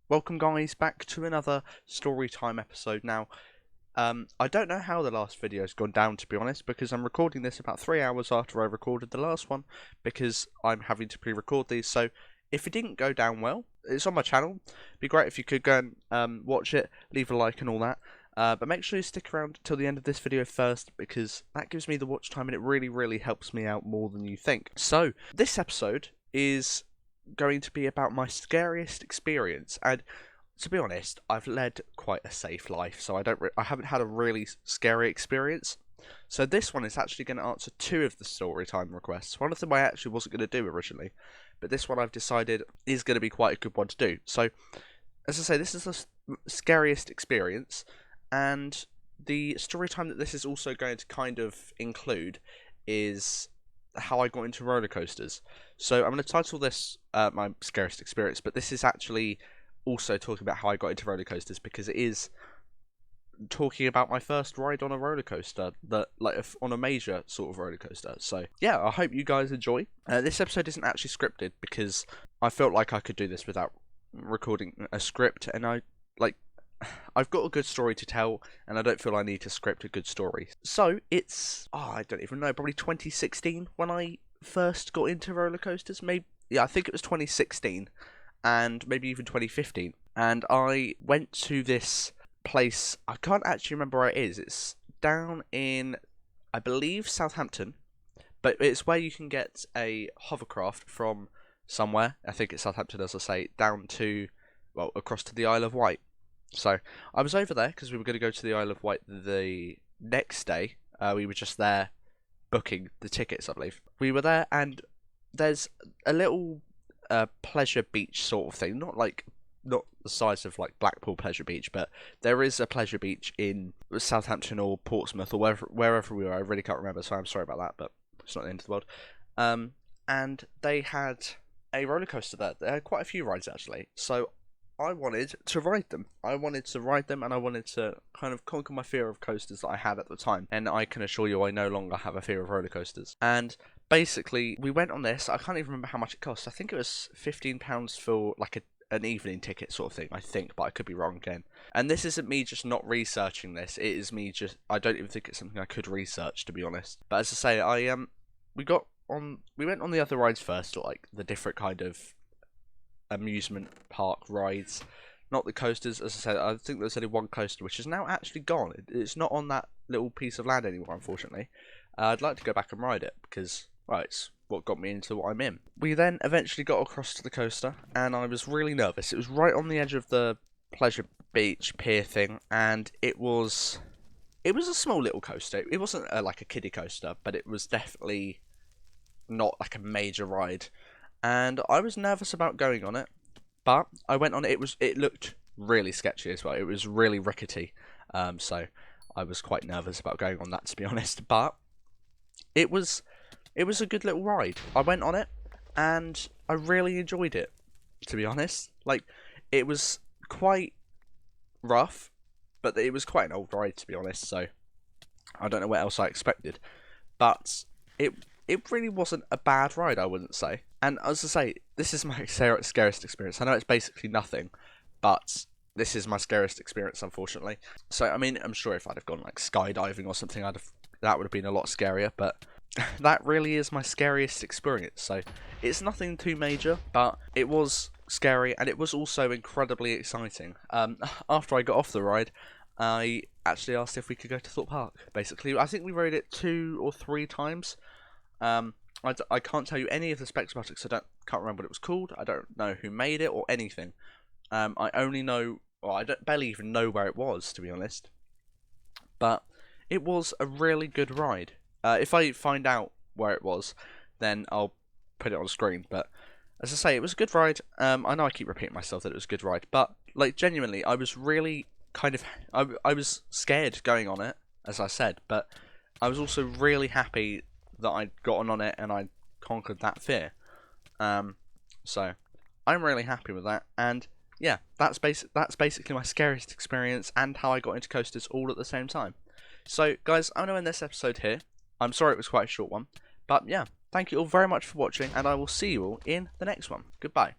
Welcome guys back to another story time episode. Now, I don't know how the last video's gone down, to be honest, because I'm recording this about 3 hours after I recorded the last one, because I'm having to pre-record these. So if it didn't go down well, it's on my channel. It'd be great if you could go and watch it, leave a like and all that. But make sure you stick around till the end of this video first, because that gives me the watch time and it really helps me out more than you think. So this episode is going to be about my scariest experience, and to be honest, I've led quite a safe life, so I haven't had a really scary experience. So this one is actually going to answer two of the story time requests. One of them I actually wasn't going to do originally, but this one I've decided is going to be quite a good one to do. So, as I say, this is the scariest experience, and the story time that this is also going to kind of include is how I got into roller coasters. So I'm going to title this my scariest experience, but this is actually also talking about how I got into roller coasters, because it is talking about my first ride on a roller coaster, on a major sort of roller coaster. So yeah, I hope you guys enjoy. This episode isn't actually scripted because I felt like I could do this without recording a script, and I've got a good story to tell, and I don't feel I need to script a good story. So it's, I don't even know, probably 2016 when I first got into roller coasters. Yeah, I think it was 2016, and maybe even 2015. And I went to this place, I can't actually remember where it is. It's down in, I believe, Southampton, but it's where you can get a hovercraft from somewhere. I think it's Southampton, as I say, down to, well, across to the Isle of Wight. So I was over there because we were going to go to the Isle of Wight the next day. We were just there booking the tickets, I believe. We were there, and there's a little pleasure beach sort of thing, not the size of like Blackpool Pleasure Beach, but there is a pleasure beach in Southampton or Portsmouth or wherever we were. I really can't remember, so I'm sorry about that, but it's not the end of the world. And they had a roller coaster there. There had quite a few rides actually, so I wanted to ride them. And I wanted to kind of conquer my fear of coasters that I had at the time. And I can assure you I no longer have a fear of roller coasters. And basically, we went on this. I can't even remember how much it cost. I think it was £15 for like an evening ticket sort of thing, I think, but I could be wrong again. And this isn't me just not researching this. It is me just, I don't even think it's something I could research, to be honest. But as I say, we went on the other rides first, like the different kind of amusement park rides, not the coasters. As I said, I think there's only one coaster which is now actually gone. It's not on that little piece of land anymore, unfortunately. I'd like to go back and ride it because, well, it's what got me into what I'm in. We then eventually got across to the coaster, and I was really nervous. It was right on the edge of the Pleasure Beach pier thing, and it was a small little coaster. It wasn't like a kiddie coaster, but it was definitely not like a major ride. And I was nervous about going on it, but I went on it. It looked really sketchy as well. It was really rickety, so I was quite nervous about going on that, to be honest. But it was a good little ride. I went on it, and I really enjoyed it, to be honest. Like, it was quite rough, but it was quite an old ride, to be honest. So I don't know what else I expected, but it really wasn't a bad ride, I wouldn't say. And as I say, this is my scariest experience. I know it's basically nothing, but this is my scariest experience, unfortunately. So, I mean, I'm sure if I'd have gone like skydiving or something, that would have been a lot scarier, but that really is my scariest experience. So, it's nothing too major, but it was scary, and it was also incredibly exciting. After I got off the ride, I actually asked if we could go to Thorpe Park, basically. I think we rode it 2 or 3 times. I can't tell you any of the specs about it because I can't remember what it was called. I don't know who made it or anything. I only know, well, I barely even know where it was, to be honest. But it was a really good ride. If I find out where it was, then I'll put it on screen. But as I say, it was a good ride. I know I keep repeating myself that it was a good ride, but like genuinely, I was really I was scared going on it, as I said, but I was also really happy that I'd gotten on it and I conquered that fear. So I'm really happy with that, and yeah, that's basically my scariest experience and how I got into coasters all at the same time. So guys, I'm gonna end this episode here. I'm sorry it was quite a short one, but yeah, thank you all very much for watching, and I will see you all in the next one. Goodbye.